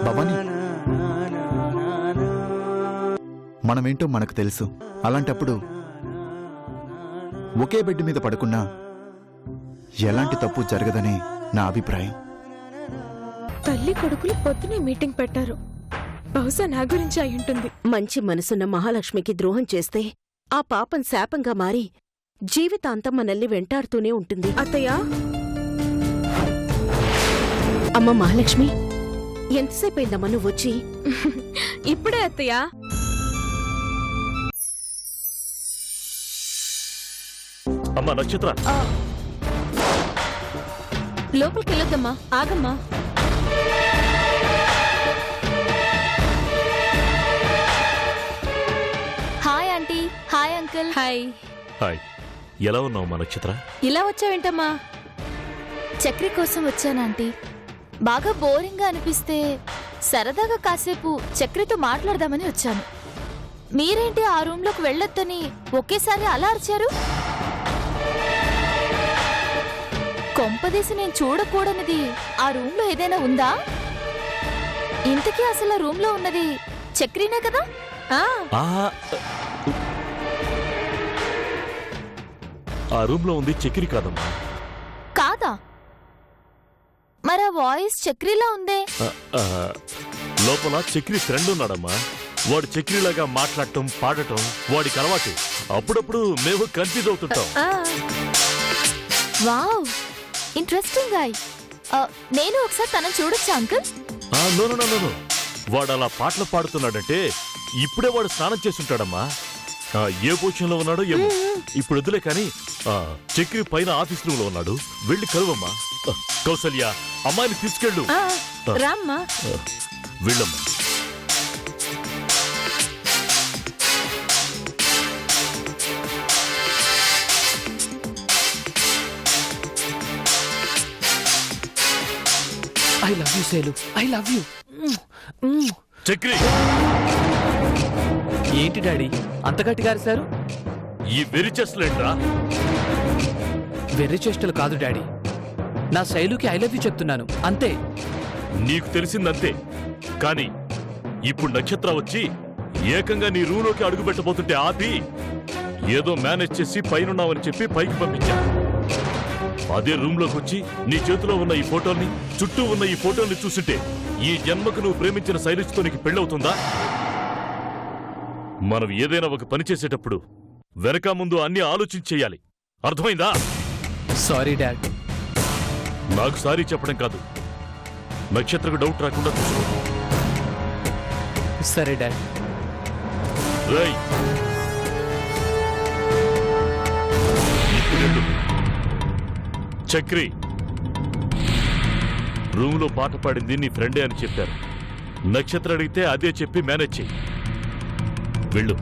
భవానీ, మనమేంటో మనకు తెలుసు. అలాంటప్పుడు ఒకే బెడ్ మీద పడుకున్నా ఎలాంటి తప్పు జరగదనే నా అభిప్రాయం. తల్లి కొడుకులు పొద్దునే మీటింగ్ పెట్టారు. బహుశా నా గురించి అయి ఉంటుంది. మంచి మనసున్న మహాలక్ష్మికి ద్రోహం చేస్తే ఆ పాపం శాపంగా మారి జీవితాంతం మనల్ని వెంటాడుతూనే ఉంటుంది. అత్తయ్యా, అమ్మ మహాలక్ష్మి, ఎంతసేపైందమ్మా నువ్వొచ్చి? ఇప్పుడే అత్తయ్యా. అమ్మా నక్షత్ర, లోపలికెళ్ళొద్దమ్మా, ఆగమ్మా. Hi aunty. Hi uncle. Hi. Hi. ఎలా ఉన్నావు మా నక్షత్ర? ఇలా వచ్చావేంటమ్మా? చక్రి కోసం వచ్చాను ఆంటీ. బాగా బోరింగ్గా అనిపిస్తే సరదాగా కాసేపు చక్రితో మాట్లాడదామని వచ్చాను. మీరేంటి ఆ రూమ్లోకి వెళ్ళొద్దని ఒకేసారి అలా అరిచారు? కొంపదీసి నేను చూడకూడనిది ఆ రూమ్లో ఏదైనా ఉందా? ఇంతకీ అసలు ఆ రూమ్లో ఉన్నది చక్రీనే కదా? ఆ రూమ్ లో ఉంది చక్రి కాదమ్మా. కాదా? మరి ఆ వాయిస్ చక్రీలా ఉందే. లోపల చక్రి ఫ్రెండ్ ఉన్నాడమ్మా. వాడు చక్రిలాగా మాట్లాడటం, పాడటం వాడికి అలవాటు. అప్పుడప్పుడు మేము కన్ఫ్యూజ్ అవుతుంటాం. Wow, interesting guy. నేను ఒకసారి తనని చూడొచ్చా అంకుల్? నో, వాడు అలా పాటలు పాడుతున్నాడంటే ఇప్పుడే వాడు స్నానం చేస్తుంటాడమ్మా. ఏ పొజిషన్ లో ఉన్నాడో ఏమో. ఇప్పుడు వద్దులే కానీ చక్రి పైన ఆఫీస్ రూమ్ లో ఉన్నాడు. వెళ్ళి కలువమ్మా. కౌసల్య, అమ్మాయిని తీసుకెళ్ళు. రామ్మా. వెళ్ళమ్మా. ఐ లవ్ యూ సేలు, ఐ లవ్ యూ. చక్రి, ఏంటి డాడీ అంత గట్టిగా అరిశారు? ఈ వెర్రి చేష్టలేంట్రా? వెర్రి చేష్టలు కాదు డాడీ, నా శైలుకి ఐ లవ్ యూ చెప్తున్నాను అంతే. నీకు తెలిసిందంతే. కానీ ఇప్పుడు నక్షత్ర వచ్చి ఏకంగా నీ రూలోకి అడుగు పెట్టబోతుంటే ఆపి ఏదో మేనేజ్ చేసి పైనున్నావని చెప్పి పైకి పంపించా. అదే రూమ్ లోకి వచ్చి నీ చేతిలో ఉన్న ఈ ఫోటోల్ని, చుట్టూ ఉన్న ఈ ఫోటోల్ని చూస్తుంటే ఈ జన్మకు నువ్వు ప్రేమించిన శైలిష్తో నీకు పెళ్ళవుతుందా? మనం ఏదైనా ఒక పని చేసేటప్పుడు వెనక ముందు అన్ని ఆలోచించి చెయ్యాలి. అర్థమైందా? Sorry dad. నాకు సారీ చెప్పడం కాదు, నక్షత్రకు డౌట్ రాకుండా చూసుకో. సరే డాడ్. రేయ్, ఇప్పుడు చక్రి, రూమ్లో పాట పాడింది నీ ఫ్రెండే అని చెప్పారు. నక్షత్ర అడిగితే అదే చెప్పి మేనేజ్ చెయ్యి. వెళ్ళు.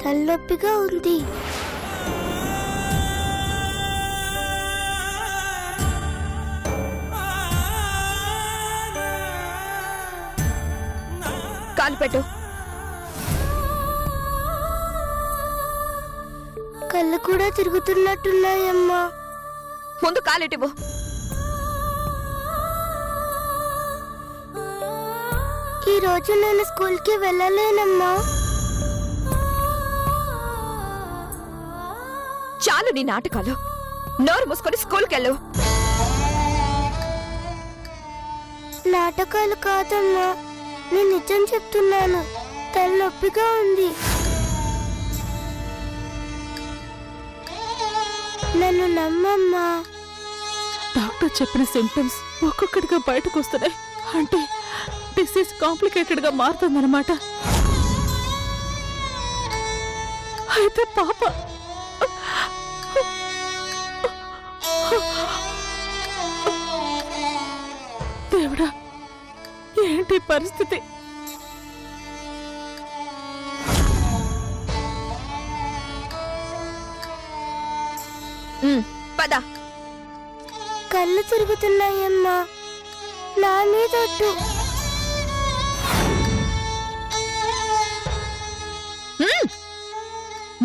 తలనొప్పిగా ఉంది. కాలు పెట్టు. కళ్ళు కూడా తిరుగుతున్నట్టున్నాయమ్మా. ముందు కాలిటివ్వు. ఈ రోజు నేను స్కూల్కి వెళ్ళలేనమ్మా. చాలు నీ నాటకాలు. నోరు మూసుకొని స్కూల్కెళ్ళు. నాటకాలు కాదమ్మా, నేను నిజం చెప్తున్నాను. తలనొప్పిగా ఉంది. నన్ను నమ్మమ్మా. డాక్టర్ చెప్పిన సింప్టమ్స్ ఒక్కొక్కటిగా బయటకు వస్తున్నాయి. అంటే డిసీజ్ కాంప్లికేటెడ్ గా మారుతుందన్నమాట. అయితే పాప దేవుడా, ఏంటి పరిస్థితి? పద. కళ్ళు తిరుగుతున్నాయమ్మా, నా మీద ఒట్టు.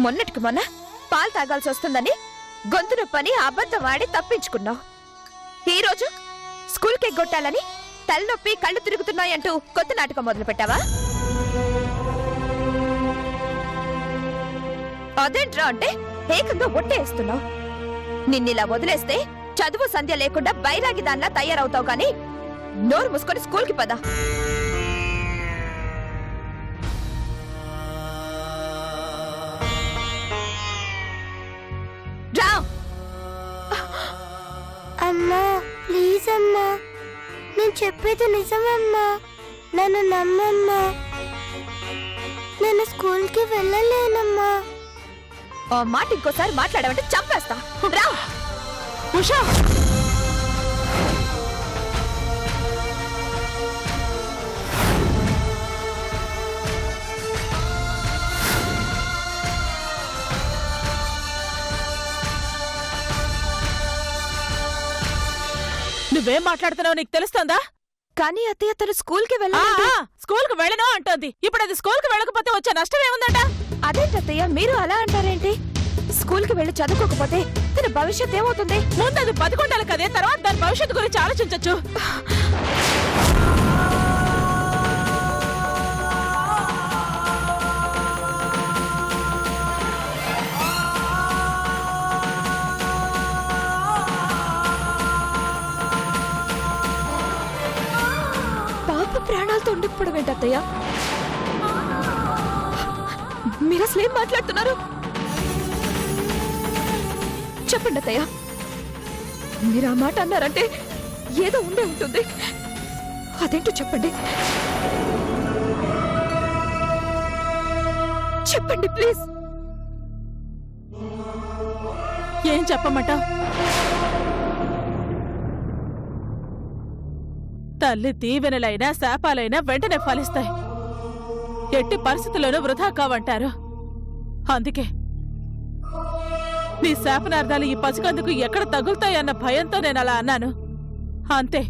మొన్నటికి మొన్న పాలు తాగాల్సి వస్తుందని గొంతు నొప్పని అబద్ధం వాడి తప్పించుకున్నావు. ఈరోజు స్కూల్కి ఎగ్గొట్టాలని తలనొప్పి కళ్ళు తిరుగుతున్నాయంటూ కొత్త నాటకం మొదలు పెట్టావా? అదేంట్రా అంటే ఏకంగా ఒట్టేస్తున్నావు. నిన్నిలా వదిలేస్తే చదువు సంధ్య లేకుండా బైరాగి దానిలా తయారవుతావు. కానీ నోరు మూసుకొని స్కూల్కి పద. రా. అమ్మా ప్లీజ్ అమ్మా, నేను చెప్పేది నిజమమ్మా, నన్ను నమ్మమ్మా. నేను స్కూల్కి వెళ్ళలేనమ్మా. ఆ మాట ఇంకోసారి మాట్లాడమంటే చంపేస్తా. రా. ఉషా, నువ్వేం మాట్లాడుతున్నావు నీకు తెలుస్తుందా? కానీ అత్తయ్య తను స్కూల్కి ఆ, వెళ్ళాలి. ఆ, స్కూల్కి వెళ్ళను అంటోంది. ఇప్పుడు అది స్కూల్కి వెళ్ళకపోతే వచ్చే నష్టం ఏముందట? అదేంటత్తయ్య మీరు అలా అంటారేంటి? స్కూల్కి వెళ్ళి చదువుకోకపోతే తన భవిష్యత్ ఏమవుతుంది? ముందు అది 11 కదే, తర్వాత దాని భవిష్యత్తు గురించి ఆలోచించొచ్చు. పాప ప్రాణాలతో ఉండకపోవడం ఏంటత్తయ్య? మీరు అసలు ఏం మాట్లాడుతున్నారు? చెప్పండి అత్తయ్య. మీరు ఆ మాట అన్నారంటే ఏదో ఉండే ఉంటుంది. అదేంటో చెప్పండి. చెప్పండి ప్లీజ్. ఏం చెప్పమంటావ్? తల్లి దీవెనలైనా శాపాలైనా వెంటనే ఫలిస్తాయి. ఎట్టి పరిస్థితుల్లోనూ వృధా కావంటారు. అందుకే నీ శాపనార్థాలు ఈ పసికందుకు ఎక్కడ తగులుతాయన్న భయంతో నేను అలా అన్నాను. అంతే.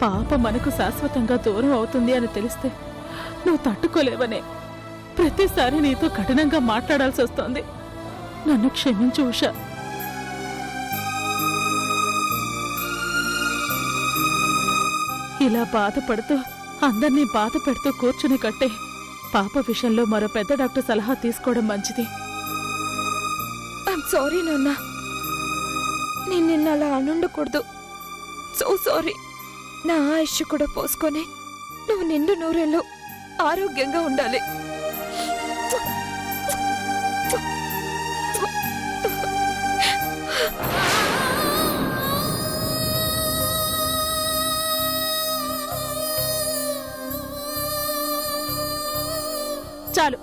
పాప మనకు శాశ్వతంగా దూరం అవుతుంది అని తెలిస్తే నువ్వు తట్టుకోలేవనే ప్రతిసారి నీతో కఠినంగా మాట్లాడాల్సి వస్తోంది. నన్ను క్షమించు ఉషా. ఇలా బాధపడుతూ అందర్నీ బాధ పెడుతూ కూర్చుని కట్టే పాప విషయంలో మరో పెద్ద డాక్టర్ సలహా తీసుకోవడం మంచిది. ఐఎమ్ సారీ నాన్న. నేను నిన్న అలా అనుండకూడదు. So sorry. నా ఆయుష్ కూడా పోసుకొని నువ్వు నిండు నూరేళ్ళు ఆరోగ్యంగా ఉండాలి. చాలు,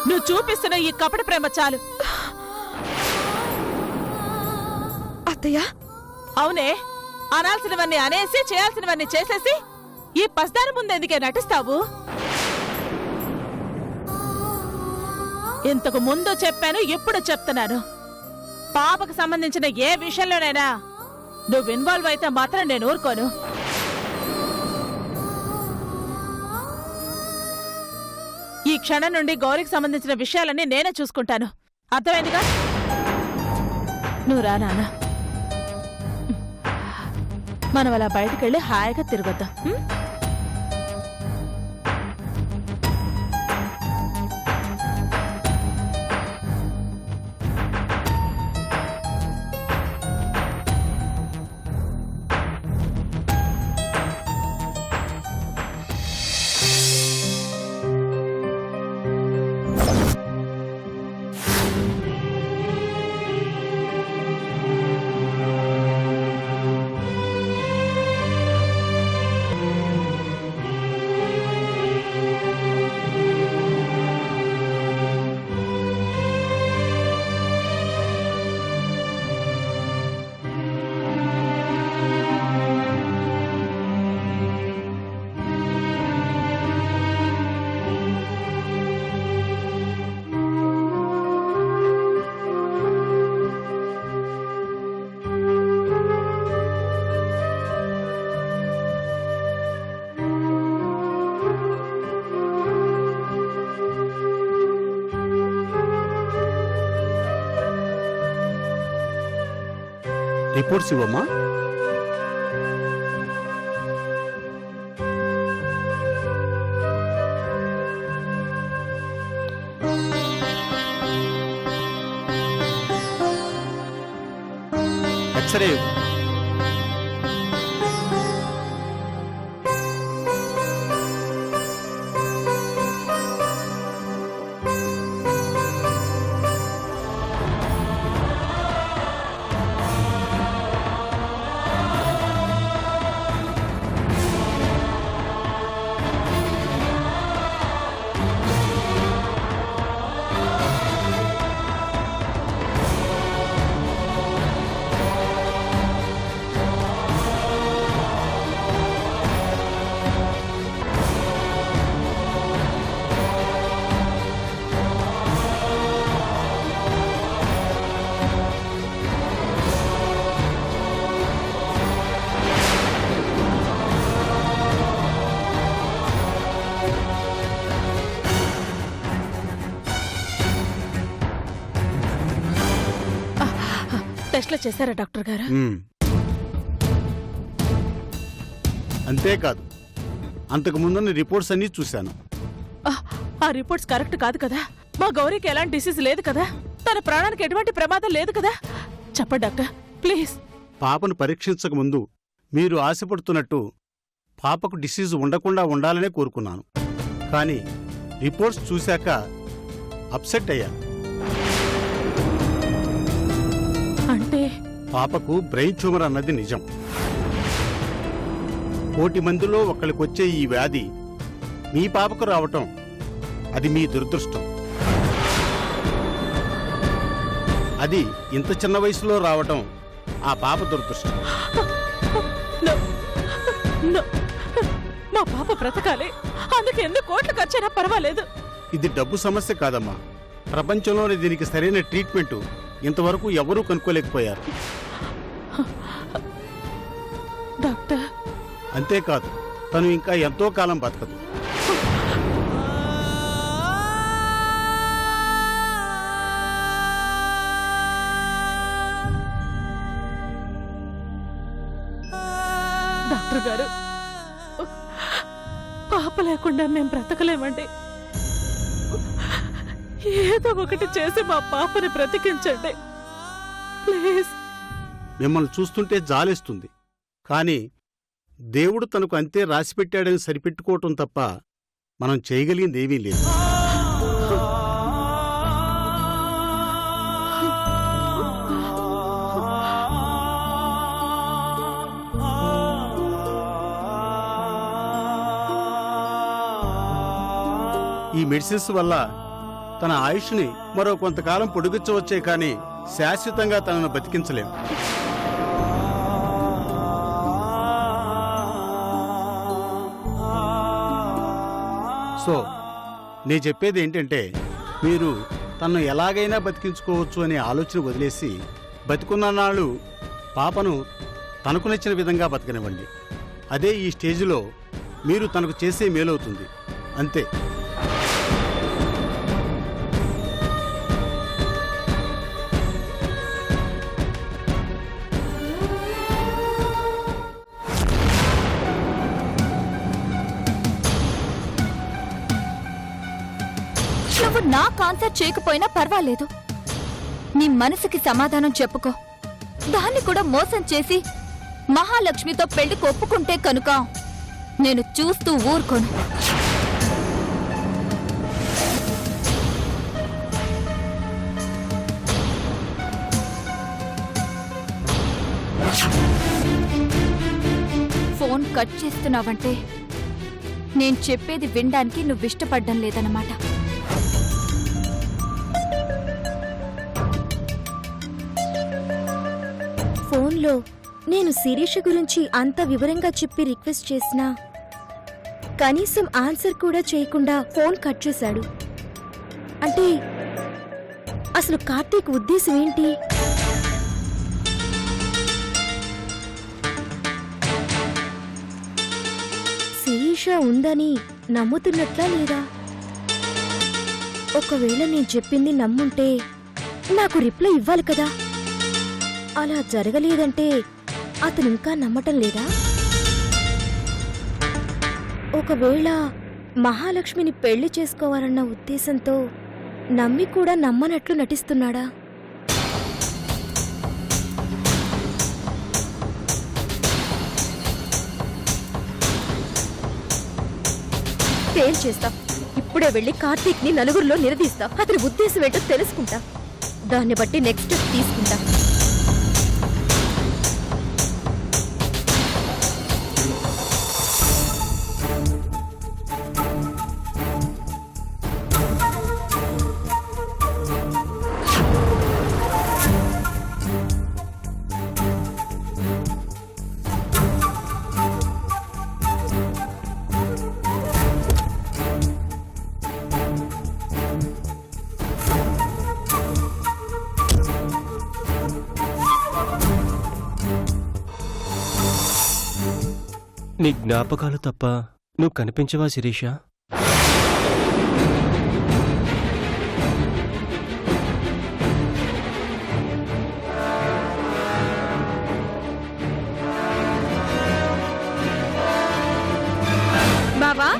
నువ్వు చూపిస్తున్న ఈ కపట ప్రేమ చాలు. అత్తయ్య, అవునే, అనాల్సినవన్నీ అనేసి చేయాల్సినవన్నీ చేసేసి ఈ పసిదాని ముందెందుకే నటిస్తావు? ఇంతకు ముందు చెప్పాను, ఇప్పుడు చెప్తున్నాను. పాపకు సంబంధించిన ఏ విషయంలోనైనా నువ్వు ఇన్వాల్వ్ అయితే మాత్రం నేను ఊరుకోను. ఈ క్షణం నుండి గౌరికి సంబంధించిన విషయాలన్నీ నేనే చూసుకుంటాను. అర్థమైందిగా? నువ్వు రా నాన్న, మనం అలా బయటకెళ్ళి హాయిగా తిరగొద్దాం. రిపోర్ట్స్ ఇవ్వమ్మా. ఎక్స్రే ఇవ్వు. టెస్ట్లో చేశారా డాక్టర్ గారు? అంతేకాదు, అంతకు ముందున్న రిపోర్ట్స్ అన్నీ చూశాను. ఆ రిపోర్ట్స్ కరెక్ట్ కాదు కదా? మా గౌరీకి ఎలాంటి డిసీజ్ లేదు కదా? తన ప్రాణానికి ఎటువంటి ప్రమాదం లేదు కదా? చెప్పండి డాక్టర్ ప్లీజ్. పాపను పరీక్షించక ముందు మీరు ఆశపడుతున్నట్టు పాపకు డిసీజ్ ఉండకుండా ఉండాలనే కోరుకున్నాను. కానీ రిపోర్ట్స్ చూశాక అప్సెట్ అయ్యాను. అంటే పాపకు బ్రెయిన్ ట్యూమర్ అన్నది నిజం. 1,000,000 మందిలో ఒకళ్ళకొచ్చే ఈ వ్యాధి మీ పాపకు రావటం అది మీ దురదృష్టం. అది ఇంత చిన్న వయసులో రావటం ఆ పాప దురదృష్టం. మా పాప బ్రతకాలి, అందుకు ఎన్ని కోట్లు ఖర్చైనా పర్వాలేదు. ఇది డబ్బు సమస్య కాదమ్మా. ప్రపంచంలోని దీనికి సరైన ట్రీట్మెంటు ఇంతవరకు ఎవరూ కనుక్కోలేకపోయారు. డాక్టర్, అంతేకాదు తను ఇంకా ఎంతో కాలం బతకదు. డాక్టర్ గారు, పాప లేకుండా మేం బ్రతకలేమండి. ఏదో ఒకటి చేసి మా పాపని బ్రతికించండి ప్లీజ్. మిమ్మల్ని చూస్తుంటే జాలేస్తుంది. కానీ దేవుడు తనకు అంతే రాసిపెట్టాడని సరిపెట్టుకోవటం తప్ప మనం చేయగలిగింది ఏమీ లేదు. ఈ మెడిసిన్స్ వల్ల తన ఆయుష్ని మరో కొంతకాలం పొడిగించవచ్చే కానీ శాశ్వతంగా తనను బతికించలేం. సో నేను చెప్పేది ఏంటంటే, మీరు తనను ఎలాగైనా బతికించుకోవచ్చు అనే ఆలోచన వదిలేసి బతికున్న నాళ్ళు పాపను తనకు నచ్చిన విధంగా బతకనివ్వండి. అదే ఈ స్టేజిలో మీరు తనకు చేసే మేలవుతుంది. అంతే. నువ్వు నా కాన్సెప్ట్ చేయకపోయినా పర్వాలేదు, నీ మనసుకి సమాధానం చెప్పుకో. దాన్ని కూడా మోసం చేసి మహాలక్ష్మితో పెళ్లికి ఒప్పుకుంటే కనుక నేను చూస్తూ ఊరుకోను. ఫోన్ కట్ చేస్తున్నావంటే నేను చెప్పేది వినడానికి నువ్వు ఇష్టపడ్డం లేదన్నమాట. ఫోన్లో నేను శిరీష గురించి అంత వివరంగా చెప్పి రిక్వెస్ట్ చేసినా కనీసం ఆన్సర్ కూడా చేయకుండా ఫోన్ కట్ చేశాడు. అంటే అసలు కార్తీక్ ఉద్దేశం ఏంటి? శిరీష ఉందని నమ్ముతున్నట్లా లేదా? ఒకవేళ నేను చెప్పింది నమ్ముంటే నాకు రిప్లై ఇవ్వాలి కదా. అలా జరగలేదంటే అతను ఇంకా నమ్మటం లేదా? ఒకవేళ మహాలక్ష్మిని పెళ్లి చేసుకోవాలన్న ఉద్దేశంతో నమ్మి కూడా నమ్మనట్లు నటిస్తున్నాడా? తేల్చేస్తా. ఇప్పుడే వెళ్ళి కార్తీక్ ని నలుగురిలో నిలదీస్తా. అతని ఉద్దేశం ఏంటో తెలుసుకుంటా. దాన్ని బట్టి నెక్స్ట్ స్టెప్ తీసుకుంటా. నీ జ్ఞాపకాలు తప్ప నువ్వు కనిపించవా శిరీష? బావా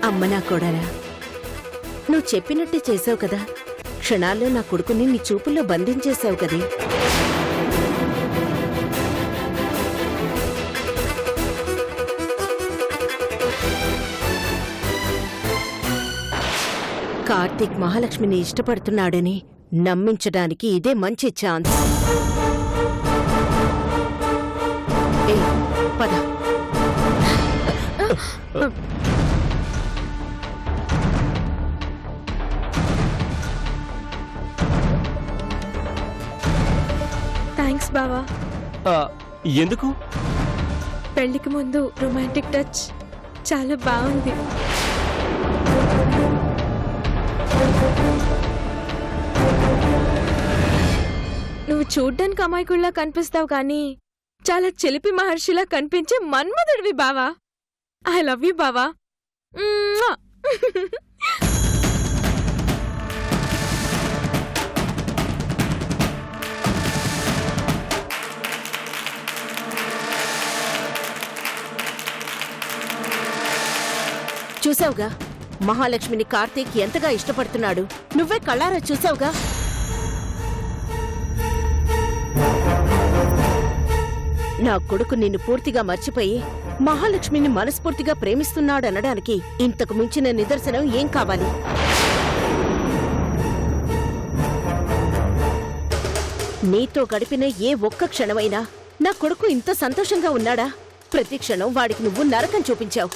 అమ్మ నా కోడలా, నువ్వు చెప్పినట్టే చేసావు కదా. క్షణాల్లో నా కొడుకుని నీ చూపుల్లో బంధించేశావు కదే. కార్తీక్ మహాలక్ష్మిని ఇష్టపడుతున్నాడని నమ్మించడానికి ఇదే మంచి ఛాన్స్. ఏ పద. థ్యాంక్స్ బావా. ఎందుకు? పెళ్లికి ముందు రొమాంటిక్ టచ్ చాలా బాగుంది. నువ్వు చూడ్డానికి అమాయకుల్లా కనిపిస్తావు కానీ చాలా చిలిపి మహర్షిలా కనిపించే మన్మధుడివి బావా. ఐ లవ్ యూ బావా. చూసావుగా మహాలక్ష్మిని కార్తీక్ ఎంతగా ఇష్టపడుతున్నాడు. నువ్వే కళ్ళారా చూసావుగా. నా కొడుకు నిన్ను పూర్తిగా మర్చిపోయి మహాలక్ష్మిని మనస్ఫూర్తిగా ప్రేమిస్తున్నాడనడానికి ఇంతకు మించిన నిదర్శనం ఏం కావాలి? నీతో గడిపిన ఏ ఒక్క క్షణమైనా నా కొడుకు ఇంత సంతోషంగా ఉన్నాడా? ప్రతి క్షణం వాడికి నువ్వు నరకం చూపించావు.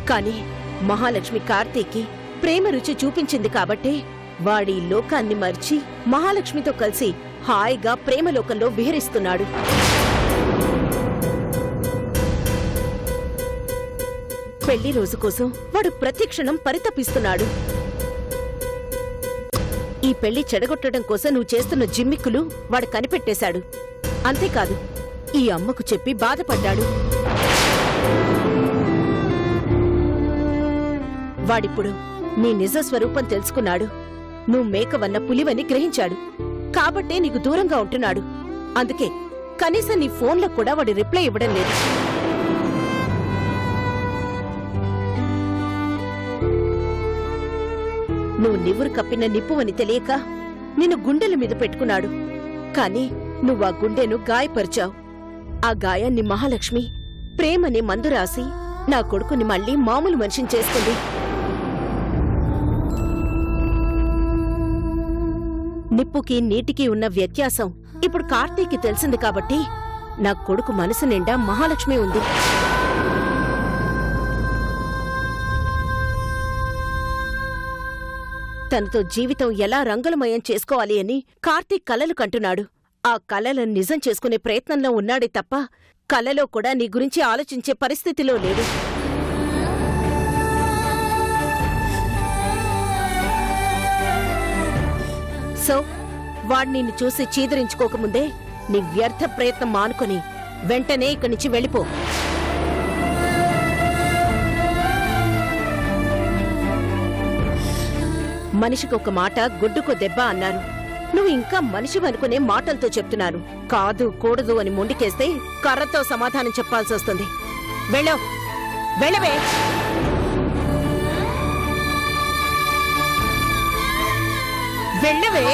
కాని మహాలక్ష్మి కార్తీక్కి ప్రేమ రుచి చూపించింది కాబట్టి వాడి లోకాన్ని మర్చి మహాలక్ష్మితో కలిసి హాయిగా ప్రేమలోకంలో విహరిస్తున్నాడు. పెళ్లి రోజు కోసం వాడు ప్రతి క్షణం పరితపిస్తున్నాడు. ఈ పెళ్లి చెడగొట్టడం కోసం నువ్వు చేస్తున్న జిమ్మిక్కులు వాడు కనిపెట్టేశాడు. అంతేకాదు ఈ అమ్మకు చెప్పి బాధపడ్డాడు. వాడిప్పుడు నీ నిజ స్వరూపం తెలుసుకున్నాడు. నువ్వు మేకవన్న పులివని గ్రహించాడు. కాబట్టే నీకు దూరంగా ఉంటున్నాడు. అందుకే కనీసం నీ ఫోన్లో కూడా వాడి రిప్లై ఇవ్వడం లేదు. నువ్వు నివురు కప్పిన నిప్పువని తెలియక నిన్ను గుండెల మీద పెట్టుకున్నాడు. కాని నువ్వా గుండెను గాయపరిచావు. ఆ గాయాన్ని మహాలక్ష్మి ప్రేమని మందు రాసి నా కొడుకుని మళ్ళీ మామూలు మనిషిని చేసుకుంది. నిప్పుకి నీటికి ఉన్న వ్యత్యాసం ఇప్పుడు కార్తీక్కి తెలిసింది కాబట్టి నా కొడుకు మనసు నిండా మహాలక్ష్మి ఉంది. తనతో జీవితం ఎలా రంగులమయం చేసుకోవాలి అని కార్తీక్ కలలు కంటున్నాడు. ఆ కలలను నిజం చేసుకునే ప్రయత్నంలో ఉన్నాడే తప్ప కలలో కూడా నీ గురించి ఆలోచించే పరిస్థితిలో లేడు. సో వాడు నిన్ను చూసి చీదరించుకోకముందే నీ వ్యర్థ ప్రయత్నం మానుకొని వెంటనే ఇక్కడి నుంచి వెళ్ళిపో. మనిషికొక మాట గుడ్డుకో దెబ్బ అన్నారు. నువ్వు ఇంకా మనిషి అనుకునే మాటలతో చెప్తున్నాను. కాదు కూడదు అని మొండికేస్తే కర్రతో సమాధానం చెప్పాల్సి వస్తుంది. వెళ్ళవే. వెళ్ళవే.